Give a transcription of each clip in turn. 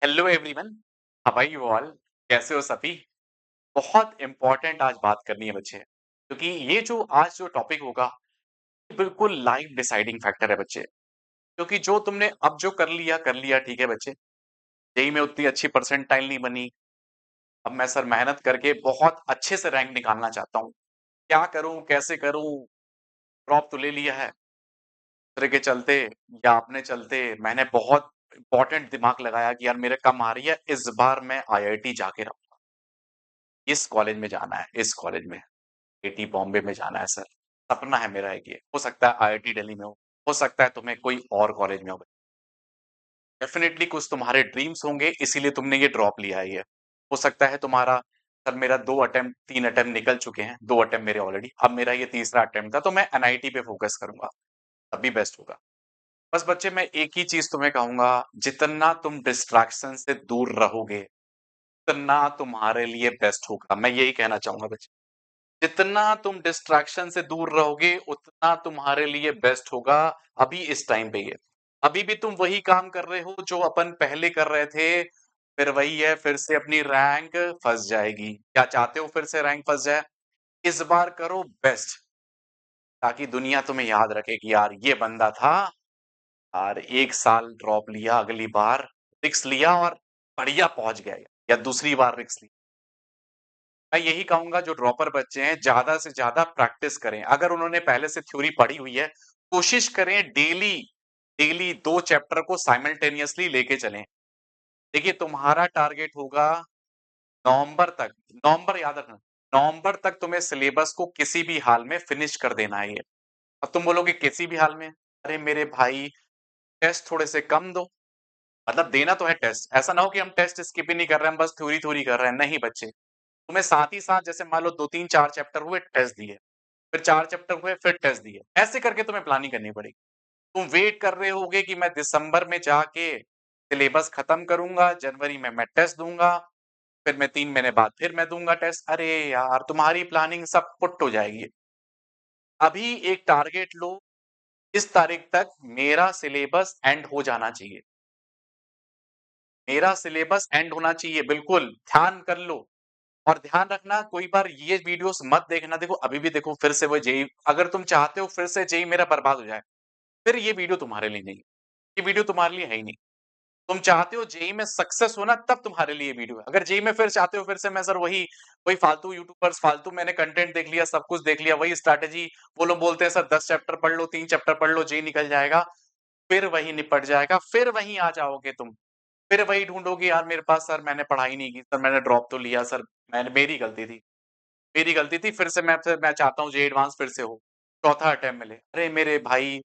Hello everyone, how are you all? कैसे हो सभी? बहुत इम्पोर्टेंट आज बात करनी है बच्चे, क्योंकि ये जो आज जो टॉपिक होगा, ये बिल्कुल लाइफ डिसाइडिंग फैक्टर है बच्चे। क्योंकि जो तुमने अब जो कर लिया ठीक है बच्चे। जेईई में उतनी अच्छी परसेंटाइल नहीं बनी। अब मैं सर मेहनत करके बहुत अच्छे से रैंक निकालना चाहता हूँ। क्या करूँ, कैसे करूँ? ड्रॉप तो ले लिया है। तरह के चलते या अपने चलते मैंने बहुत इम्पोर्टेंट दिमाग लगाया कि यार मेरे कम आ रही है, इस बार मैं आईआईटी जाके रहूँगा। इस कॉलेज में जाना है, इस कॉलेज में, आईआईटी बॉम्बे में जाना है सर। सपना है मेरा एक ये। हो सकता है आईआईटी दिल्ली में हो सकता है तुम्हें कोई और कॉलेज में हो। डेफ़िनेटली कुछ तुम्हारे ड्रीम्स होंगे इसीलिए तुमने ये ड्रॉप लिया है ये। हो सकता है तुम्हारा सर मेरा 2 अटेम्प्ट 3 अटेम्प्ट निकल चुके हैं, 2 अटेम्प्ट मेरे ऑलरेडी, अब मेरा ये तीसरा अटेम्प्ट था तो मैं एनआईटी पे फ़ोकस करूँगा, तभी बेस्ट होगा। बस बच्चे मैं एक ही चीज़ तुम्हें कहूँगा, जितना तुम डिस्ट्रैक्शन से दूर रहोगे, उतना तुम्हारे लिए बेस्ट होगा। मैं यही कहना चाहूँगा बच्चे। जितना तुम डिस्ट्रैक्शन से दूर रहोगे, उतना तुम्हारे लिए बेस्ट होगा अभी इस टाइम पे ये। अभी भी तुम वही काम कर रहे हो जो अपन पहले कर रहे थे, फिर वही है, फिर से अपनी रैंक फँस जाएगी। क्या चाहते हो फिर से रैंक फँस जाए? इस बार करो बेस्ट, ताकि दुनिया तुम्हें याद रखे कि यार ये बंदा था, और 1 साल ड्रॉप लिया, अगली बार रिस्क लिया और बढ़िया पहुँच गया या दूसरी बार रिस्क लिया। मैं यही कहूँगा जो ड्रॉपर बच्चे हैं, ज़्यादा से ज़्यादा प्रैक्टिस करें। अगर उन्होंने पहले से थ्योरी पढ़ी हुई है, कोशिश करें डेली, डेली 2 चैप्टर को साइमल्टेनियसली लेके चलें। देखिए तुम्हारा टारगेट होगा नवंबर तक, नवंबर याद रखना, नवंबर तक तुम्हें सिलेबस को किसी भी हाल में फिनिश कर देना है ये। अब तुम बोलोगे किसी भी हाल में? अरे मेरे भाई, टेस्ट थोड़े से कम दो। मतलब देना तो है टेस्ट, ऐसा ना हो कि हम टेस्ट स्किप ही नहीं कर रहे हैं, हम बस थ्योरी-थ्योरी कर रहे हैं। नहीं बच्चे, तुम्हें साथ ही साथ जैसे मान लो 2-3 4 चैप्टर हुए, टेस्ट दिए। फिर 4 चैप्टर हुए, फिर टेस्ट दिए। ऐसे करके तुम्हें प्लानिंग करनी पड़ेगी। तुम वेट कर रहे होगे कि मैं दिसंबर में जाके सिलेबस खत्म करूँगा, जनवरी में मैं टेस्ट दूँगा, फिर मैं 3 महीने बाद फिर मैं दूँगा टेस्ट। अरे यार! तुम्हारी प्लानिंग सब पुट हो जाएगी। अभी एक टारगेट लो, इस तारीख तक मेरा सिलेबस एंड हो जाना चाहिए। मेरा सिलेबस एंड होना चाहिए, बिल्कुल, ध्यान कर लो। और ध्यान रखना कोई बार ये वीडियोस मत देखना। देखो अभी भी देखो फिर से वो जेईई, अगर तुम चाहते हो फिर से जेईई मेरा बर्बाद हो जाए, फिर ये वीडियो तुम्हारे लिए नहीं है। ये वीडियो तुम्हारे लिए है ही नहीं। तुम चाहते हो जेईई में सक्सेस होना, तब तुम्हारे लिए ये वीडियो है। अगर जेईई में फिर चाहते हो फिर से मैं सर वही वही फालतू यूट्यूबर्स, फालतू मैंने कंटेंट देख लिया, सब कुछ देख लिया, वही स्ट्रैटेजी, वो लोग बोलते हैं सर 10 चैप्टर पढ़ लो, 3 चैप्टर पढ़ लो, जेईई निकल जाएगा, फिर वही निपट जाएगा, फिर वहीं आ जाओगे तुम। फिर वही ढूँढोगे यार मेरे पास सर मैंने पढ़ाई नहीं की, सर मैंने ड्रॉप तो लिया सर, मैंने मेरी गलती थी। मेरी गलती थी, फिर मैं चाहता हूँ जेईई एडवांस फिर से हो, चौथा अटेम्प्ट मिले। अरे मेरे भाई,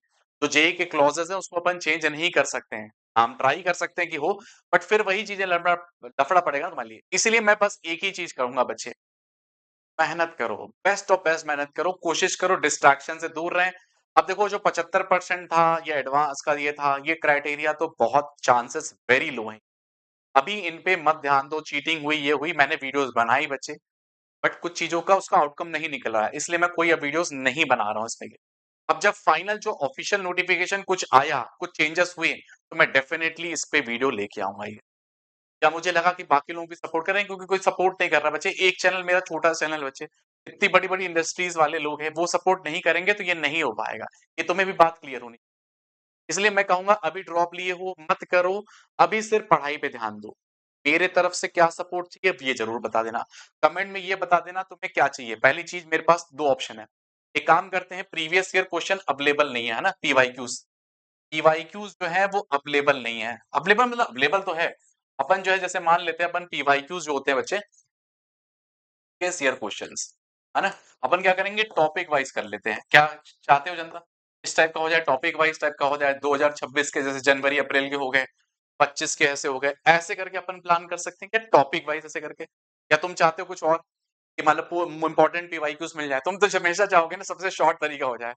जो जेईई के क्लॉज़ेज़ हैं उसको अपन चेंज नहीं कर सकते हैं। हम ट्राई कर सकते हैं कि हो, बट फिर वही चीज़ें लफड़ा पड़ेगा ना तुम्हारे लिए। इसीलिए मैं बस एक ही चीज़ कहूँगा बच्चे, मेहनत करो, बेस्ट ऑफ बेस्ट मेहनत करो, कोशिश करो डिस्ट्रैक्शन से दूर रहें। अब देखो जो 75% था, ये एडवांस का ये था, ये क्राइटेरिया तो बहुत चांसेस वेरी लो हैं। अभी इन पे मत ध्यान दो, चीटिंग हुई, ये हुई, मैंने वीडियोज़ बनाई बच्चे। बट कुछ चीज़ों का उसका आउटकम नहीं निकल रहा है, इसलिए मैं कोई अब वीडियोज़ नहीं बना रहा हूँ इसमें। अब जब फाइनल जो ऑफिशियल नोटिफ़िकेशन कुछ आया, कुछ चेंजेस हुए, तो मैं डेफिनिटली इस पे वीडियो लेके आऊँगा ये। या मुझे लगा कि बाकी लोग भी सपोर्ट कर रहे हैं क्योंकि कोई सपोर्ट नहीं कर रहा बच्चे, एक चैनल मेरा छोटा चैनल बच्चे, इतनी बड़ी-बड़ी इंडस्ट्रीज़ वाले लोग हैं, वो सपोर्ट नहीं करेंगे तो ये नहीं हो पाएगा। ये तुम्हें भी बात क्लियर होनी, इसलिए मैं कहूँगा अभी ड्रॉप लिए हो मत करो, अभी सिर्फ पढ़ाई पे ध्यान दो। मेरे तरफ से क्या सपोर्ट चाहिए ये ज़रूर बता देना। कमेंट में ये बता देना तुम्हें क्या चाहिए। पहली चीज़ मेरे पास 2 ऑप्शन है। एक काम करते हैं, प्रीवियस ईयर क्वेश्चन अवेलेबल नहीं है ना, पीवाईक्यूज़। पीवाईक्यूज़ जो है वो अवेलेबल नहीं है। अवेलेबल मतलब अवेलेबल तो है। अपन जो है जैसे मान लेते हैं अपन पीवाईक्यूज़ जो होते हैं बच्चे, प्रीवियस ईयर क्वेश्चन्स, है ना? अपन क्या करेंगे टॉपिक वाइज़ कर लेते हैं। क्या चाहते हो जनता? इस टाइप का हो जाए, टॉपिक वाइज़ टाइप का हो जाए, 2026 के जैसे जनवरी, अप्रैल के हो गए, 25 के ऐसे हो गए, ऐसे करके अपन प्लान कर सकते हैं क्या टॉपिक वाइज़ ऐसे करके? या तुम चाहते हो कुछ और कि मतलब इम्पोर्टेंट पीवाईक्यूज़ मिल जाए? तुम तो हमेशा चाहोगे ना सबसे शॉर्ट तरीका हो जाए।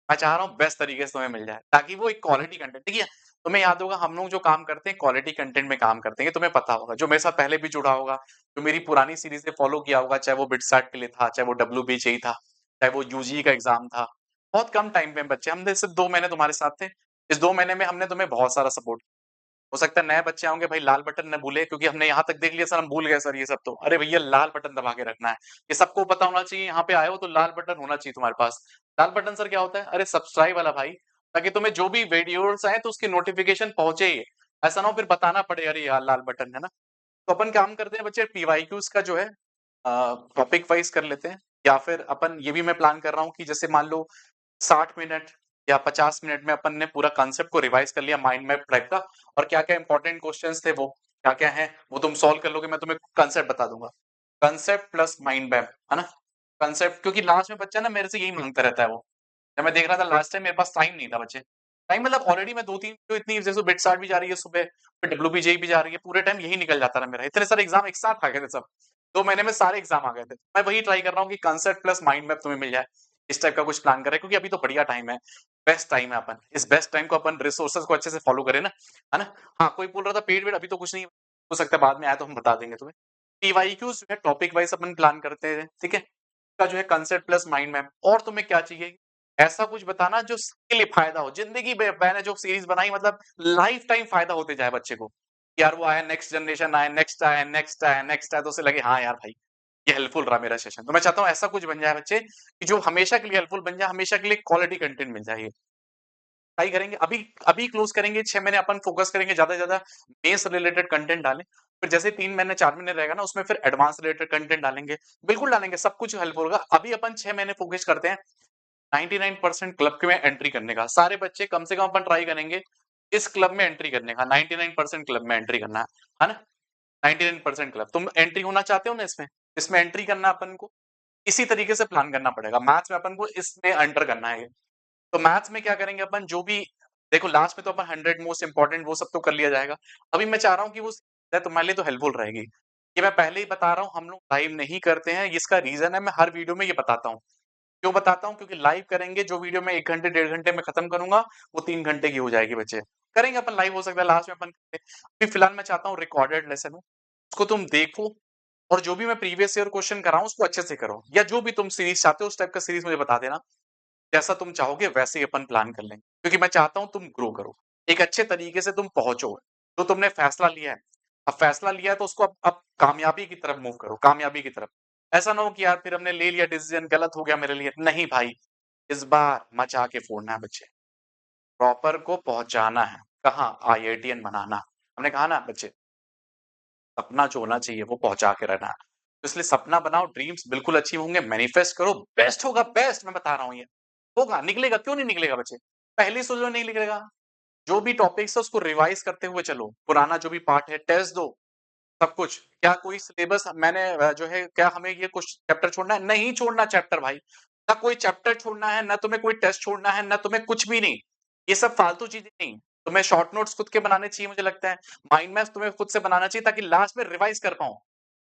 मैं चाह रहा हूँ बेस्ट तरीके से तुम्हें मिल जाए, ताकि वो एक क्वालिटी कंटेंट, देखिए तुम्हें याद होगा हम लोग जो काम करते हैं क्वालिटी कंटेंट में काम करते हैं, ये तुम्हें पता होगा। जो मेरे साथ पहले भी जुड़ा होगा, जो मेरी पुरानी सीरीज़ें फॉलो किया होगा, चाहे वो बिटसैट के लिए था, चाहे वो डब्ल्यूबीजेई था, चाहे वो यूजी का एग्ज़ाम था। बहुत कम टाइम पे बच्चे, हमने सिर्फ 2 महीने तुम्हारे साथ थे। इस 2 महीने में हमने तुम्हें बहुत सारा सपोर्ट, हो सकता है नए बच्चे होंगे भाई लाल बटन ना भूले क्योंकि हमने यहाँ तक देख लिया सर हम भूल गए सर ये सब तो। अरे भैया लाल बटन दबा के रखना है। ये सबको पता होना चाहिए यहाँ पे आए हो तो लाल बटन होना चाहिए तुम्हारे पास। लाल बटन सर क्या होता है? अरे सब्सक्राइब वाला भाई, ताकि तुम्हें जो भी वीडियोस आए तो उसकी नोटिफिकेशन पहुंचे ही। ऐसा ना हो फिर बताना पड़े अरे यार लाल बटन है ना। तो अपन काम करते हैं बच्चे पीवाईक्यूज का जो है टॉपिक वाइज कर लेते हैं, या फिर अपन ये भी मैं प्लान कर रहा हूँ कि जैसे मान लो 60 मिनट या 50 मिनट में अपन ने पूरा कॉन्सेप्ट को रिवाइज कर लिया माइंड मैप टाइप का, और क्या-क्या इंपॉर्टेंट क्वेश्चंस थे वो, क्या-क्या हैं, वो तुम सॉल्व कर लोगे, मैं तुम्हें कॉन्सेप्ट बता दूँगा। कॉन्सेप्ट प्लस माइंड मैप, है ना? कॉन्सेप्ट क्योंकि लास्ट में बच्चा ना मेरे से यही माँगता रहता है वो। जब मैं देख रहा था लास्ट टाइम मेरे पास टाइम नहीं था बच्चे। टाइम मतलब ऑलरेडी मैं 2-3 जो इतनी जैसे बिटसाट भी जा रही है सुबह, फिर डब्ल्यूबीजेई भी जा रही है, पूरे टाइम यही निकल जाता था मेरा। इतने सारे एग्ज़ाम एक साथ आ गए थे सब। 2 महीने में सारे एग्ज़ाम आ गए थे। मैं वही ट्राई कर रहा हूँ कि कॉन्सेप्ट प्लस माइंड मैप तुम्हें मिल जाए। इस टाइप का कुछ प्लान करें क्योंकि अभी तो बढ़िया टाइम है, बेस्ट टाइम है अपन। इस बेस्ट टाइम को अपन रिसोर्सेज़ को अच्छे से फॉलो करें ना, है ना? हाँ, कोई बोल रहा था पेड-वेड अभी तो कुछ नहीं हो सकता है बाद में आए तो हम बता देंगे तुम्हें। पीवाईक्यूज़ जो है टॉपिक वाइज़ अपन प्लान करते हैं, ठीक है? का जो है कॉन्सेप्ट प्लस माइंड मैप। और तुम्हें क्या चाहिए? ऐसा कुछ बताना जो सबके लिए फ़ायदा हो। ज़िंदगी में मैंने जो सीरीज़ बनाई मतलब लाइफ़ टाइम फ़ायदा होते जाए बच्चे को। यार वो आया नेक्स्ट जनरेशन आया, नेक्स्ट आया, नेक्स्ट आया, नेक्स्ट आया तो उसे लगे हाँ यार भाई, ये हेल्पफुल रहा मेरा सेशन। तो मैं चाहता हूँ ऐसा कुछ बन जाए बच्चे कि जो हमेशा के लिए हेल्पफुल बन जाए, हमेशा के लिए क्वालिटी कंटेंट मिल जाए ये। ट्राई करेंगे अभी अभी क्लोज़ करेंगे 6 महीने अपन फ़ोकस करेंगे ज़्यादा से ज़्यादा बेस रिलेटेड कंटेंट डालें। फिर जैसे 3 महीने 4 महीने रहेगा ना उसमें फिर एडवांस रिलेटेड कंटेंट डालेंगे। बिल्कुल डालेंगे, सब कुछ हेल्पफुल होगा। अभी अपन 6 महीने फ़ोकस करते हैं 99% क्लब में एंट्री करने का। सारे बच्चे कम से कम अपन ट्राई करेंगे इस क्लब में एंट्री करने का, 99% क्लब में एंट्री करना है ना? 99% क्लब। तुम एंट्री होना चाहते हो ना इसमें? इसमें एंट्री करना है अपन को, इसी तरीके से प्लान करना पड़ेगा। मैथ्स में अपन को इसमें एंटर करना है ये। तो मैथ्स में क्या करेंगे अपन जो भी देखो लास्ट में तो अपन 100 मोस्ट इम्पोर्टेंट वो सब तो कर लिया जाएगा। अभी मैं चाह रहा हूँ कि वो तुम्हारे लिए तो हेल्पफुल रहेगी। ये मैं पहले ही बता रहा हूँ हम लोग लाइव नहीं करते हैं, इसका रीज़न है मैं हर वीडियो में ये बताता हूँ। क्यों बताता हूँ? क्योंकि लाइव करेंगे जो वीडियो मैं 1 घंटे, डेढ़ घंटे में खत्म करूँगा, वो 3 घंटे की हो जाएगी बच्चे। करेंगे अपन लाइव हो सकता है लास्ट में अपन करें। अभी फिलहाल मैं चाहता हूँ रिकॉर्डेड लेसन हो, उसको तुम देखो और जो भी मैं प्रीवियस ईयर क्वेश्चन कराऊँ उसको अच्छे से करो या जो भी तुम सीरीज़ चाहते हो उस टाइप का सीरीज़ मुझे बता देना। जैसा तुम चाहोगे वैसे ही अपन प्लान कर लेंगे। क्योंकि मैं चाहता हूँ तुम ग्रो करो। एक अच्छे तरीके से तुम पहुँचो। जो तुमने फैसला लिया है, अब फैसला लिया है तो उसको अब कामयाबी की तरफ मूव करो, कामयाबी की तरफ। ऐसा ना हो कि यार फिर हमने ले लिया डिसीज़न गलत हो गया मेरे लिए। नहीं भाई, इस बार मचा के फोड़ना है बच्चे। प्रॉपर को पहुँचाना है। कहाँ? आईआईटीएन बनाना। हमने कहा ना बच्चे, सपना जो होना चाहिए वो पहुँचा के रहना है। तो इसलिए सपना बनाओ, ड्रीम्स बिल्कुल अचीव होंगे, मैनिफेस्ट करो, बेस्ट होगा बेस्ट मैं बता रहा हूँ ये। होगा, निकलेगा, क्यों नहीं निकलेगा बच्चे? पहले सोच लो नहीं निकलेगा। जो भी टॉपिक्स है उसको रिवाइज़ करते हुए चलो। पुराना जो भी पार्ट है टेस्ट दो, सब कुछ। क्या कोई सिलेबस मैंने जो है क्या हमें ये कुछ चैप्टर छोड़ना है? नहीं छोड़ना चैप्टर भाई। ना कोई चैप्टर छोड़ना है, ना तुम्हें कोई टेस्ट छोड़ना है, ना तुम्हें कुछ भी नहीं। ये सब फालतू चीज़ें नहीं। तुम्हें शॉर्ट नोट्स खुद के बनाने चाहिए मुझे लगता है। माइंड मैप्स तुम्हें खुद से बनाना चाहिए ताकि लास्ट में रिवाइज़ कर पाऊँ।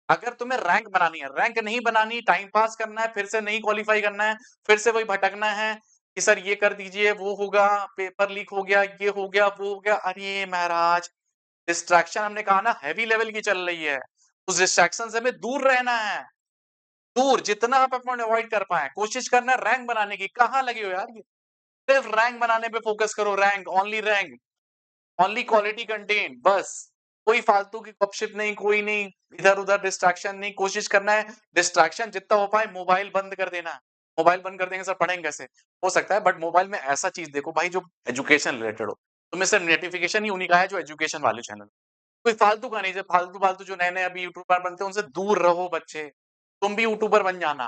अगर तुम्हें रैंक बनानी है, रैंक नहीं बनानी, टाइम पास करना है, फिर से नहीं क्वालीफाई करना है, फिर से वही भटकना है कि सर ये कर दीजिए, वो होगा, पेपर लीक हो गया, ये हो गया, वो हो गया। अरे महाराज! डिस्ट्रैक्शन हमने कहा ना हेवी लेवल की चल रही है। उस डिस्ट्रैक्शन से हमें दूर रहना है। दूर जितना आप अपन अवॉइड कर पाएँ। कोशिश करना है रैंक बनाने की। कहाँ लगे हो यार ये? सिर्फ रैंक बनाने पे फोकस करो, rank, only rank, only quality content बस। कोई फालतू की गपशप नहीं, कोई नहीं, इधर-उधर डिस्ट्रैक्शन नहीं। कोशिश करना है डिस्ट्रैक्शन जितना हो पाए मोबाइल बंद कर देना। मोबाइल बंद कर देंगे सर पढ़ेंगे कैसे? हो सकता है बट मोबाइल में ऐसा चीज़ देखो भाई जो एजुकेशन रिलेटेड हो। तुम्हें सिर्फ नोटिफ़िकेशन ही उन्हीं का है जो एजुकेशन वाले चैनल। कोई फालतू का नहीं, जो फालतू-फालतू जो नए-नए अभी यूट्यूबर बनते हैं, उनसे दूर रहो बच्चे। तुम भी यूट्यूबर बन जाना,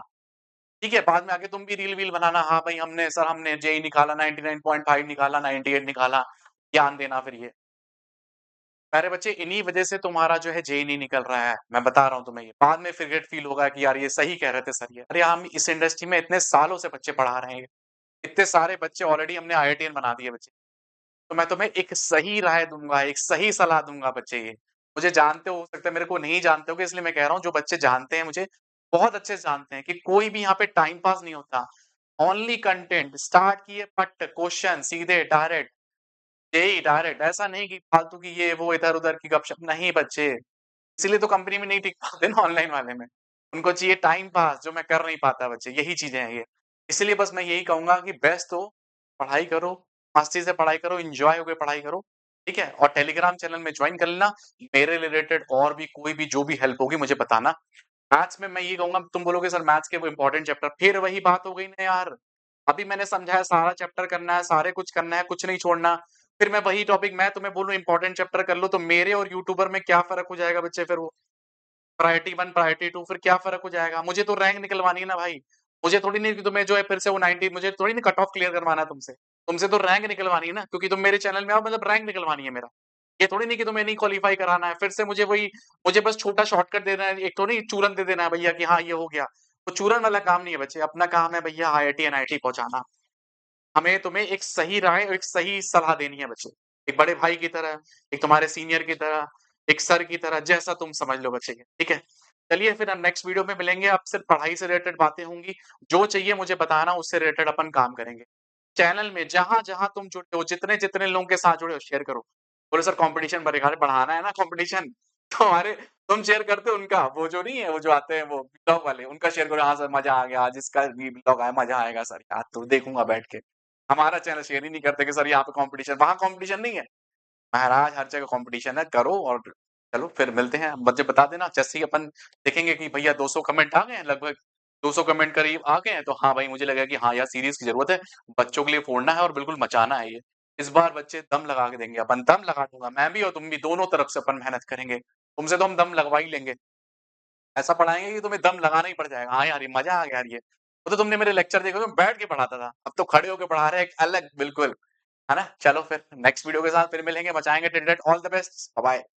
ठीक है? बाद में आके तुम भी रील-वील बनाना, हाँ भाई हमने सर हमने जेईई निकाला, 99.5 निकाला, 98 निकाला, ज्ञान देना फिर ये। अरे बच्चे इन्हीं वजह से तुम्हारा जो है जेईई नहीं निकल रहा है, मैं बता रहा हूँ तुम्हें ये। बाद में फिर गिल्ट फील होगा कि यार ये सही कह रहे थे सर ये। अरे हम इस इंडस्ट्री में इतने सालों से बच्चे पढ़ा रहे हैं, इतने सारे बच्चे ऑलरेडी हमने आईआईटीएन बना दिए बच्चे। तो मैं तुम्हें एक सही राय दूँगा, एक सही सलाह दूँगा बच्चे ये। मुझे जानते हो सकता है मेरे को नहीं जानते होगे इसलिए मैं कह रहा हूँ जो बच्चे जानते हैं मुझे, बहुत अच्छे से जानते हैं कि कोई भी यहाँ पे टाइम पास नहीं होता। ओनली कंटेंट स्टार्ट किए फट क्वेश्चन सीधे डायरेक्ट, यही डायरेक्ट ऐसा नहीं कि फालतू की ये वो इधर-उधर की गपशप नहीं बच्चे। इसीलिए तो कंपनी में नहीं टिक पाते ना ऑनलाइन वाले में। उनको चाहिए टाइम पास जो मैं कर नहीं पाता बच्चे, यही चीज़ें हैं ये। इसीलिए बस मैं यही कहूँगा कि बेस्ट हो, पढ़ाई करो, मस्ती से पढ़ाई करो, एन्जॉय होके पढ़ाई करो। ठीक है? और टेलीग्राम चैनल में जॉइन कर लेना, मेरे रिलेटेड और भी कोई भी जो भी हेल्प होगी मुझे बताना। मैथ्स में मैं ये कहूँगा तुम बोलोगे सर मैथ्स के वो इम्पोर्टेंट चैप्टर फिर वही बात हो गई ना यार। अभी मैंने समझाया सारा चैप्टर करना है, सारे कुछ करना है, कुछ नहीं छोड़ना। फिर मैं वही टॉपिक मैं तुम्हें बोलूँ इम्पोर्टेंट चैप्टर कर लो तो मेरे और यूट्यूबर में क्या फ़र्क हो जाएगा बच्चे फिर वो? प्रायोरिटी 1, प्रायोरिटी 2 फिर क्या फ़र्क हो जाएगा? मुझे तो रैंक निकलवानी है ना भाई। मुझे थोड़ी नहीं कि तुम्हें जो है फिर से वो 90 मुझे थोड़ी ना कट ऑफ क्लियर करवाना है तुमसे। तुमसे तो रैंक निकलवानी है ना क्योंकि तुम मेरे चैनल में आओ मतलब रैंक निकलवानी है मेरा। ये थोड़ी नहीं कि तुम्हें नहीं क्वालीफाई कराना है, फिर से मुझे वही मुझे बस छोटा शॉर्टकट देना है, एक तो नहीं चूरन दे देना है भैया कि हाँ, ये हो गया। तो चूरन वाला काम नहीं है बच्चे, अपना काम है भैया आईआईटी, एनआईटी पहुँचाना। हमें तुम्हें एक सही राय और एक सही सलाह देनी है बच्चे। एक बड़े भाई की तरह, एक तुम्हारे सीनियर की तरह, एक सर की तरह, जैसा तुम समझ लो बच्चे, ठीक है? चलिए फिर हम नेक्स्ट वीडियो में मिलेंगे, अब सिर्फ पढ़ाई से रिलेटेड बातें होंगी। जो चाहिए मुझे बताना, उससे रिलेटेड अपन काम करेंगे। चैनल में जहाँ-जहाँ तुम जुड़े हो, जितने-जितने लोगों के साथ जुड़े हो, शेयर करो। बोले सर कॉम्पिटिशन बढ़ेगा, अरे बढ़ाना है ना कॉम्पिटिशन। तो हमारे तुम शेयर करते हो उनका, वो जो नहीं है, वो जो आते हैं वो व्लॉग वाले, उनका शेयर करो, हाँ सर मज़ा आ गया, आज इसका भी व्लॉग आया, मज़ा आएगा सर, आज तो देखूँगा बैठ के। हमारा चैनल शेयर ही नहीं करते कि सर यहाँ पे कॉम्पिटिशन, वहाँ कॉम्पिटिशन नहीं है। महाराज हर जगह कॉम्पिटिशन है, करो और चलो फिर मिलते हैं। मुझे बता देना जैसे ही अपन देखेंगे कि भैया 200 कमेंट आ गए हैं लगभग 200 कमेंट करीब आ गए हैं, तो हाँ भाई मुझे लगा कि हाँ यार सीरीज़ की ज़रूरत है। बच्चों के लिए फोड़ना है और बिल्कुल मचाना है ये। इस बार बच्चे दम लगा के देंगे, अपन दम लगा दूँगा, मैं भी और तुम भी दोनों तरफ से अपन मेहनत करेंगे। तुमसे तो हम दम लगवा ही लेंगे। ऐसा पढ़ाएँगे कि तुम्हें दम लगाना ही पड़ जाएगा। हाँ यार, ये मज़ा आ गया यार ये। वो तो तुमने मेरे लेक्चर देखे तो बैठ के पढ़ाता था। अब तो खड़े होके पढ़ा रहे हैं एक अलग बिल्कुल, है ना? चलो फिर नेक्स्ट वीडियो के साथ फिर मिलेंगे, बचाएँगे till then all the best. Bye bye.